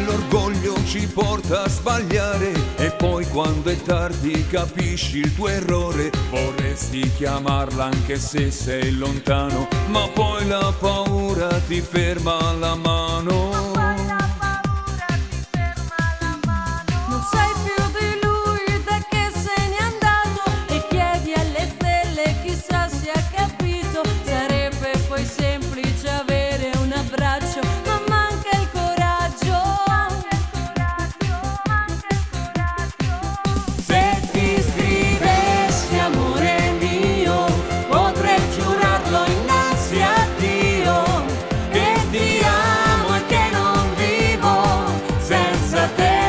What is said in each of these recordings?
L'orgoglio ci porta a sbagliare e poi quando è tardi capisci il tuo errore. Vorresti chiamarla anche se sei lontano, ma poi la paura ti ferma la mano. Non sai più di lui da che se n'è andato e chiedi alle stelle chissà se ha capito. Sarebbe poi semplice avere un abbraccio, ma manca il coraggio. Se ti scrivessi amore mio, potrei giurarlo innanzi a Dio, che ti amo e che non vivo senza te.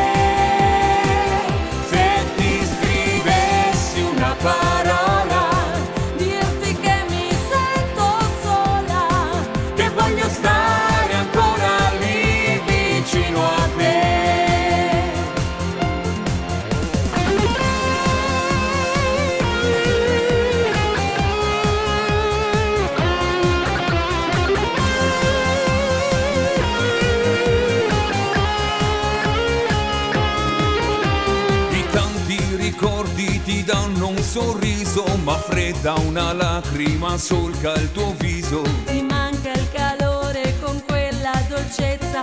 Se ti scrivessi una parola, dirti che mi sento sola, che voglio stare ancora lì vicino a te. I tanti ricordi ti danno un sorriso, ma fredda una lacrima solca il tuo viso. Ti manca il calore con quella dolcezza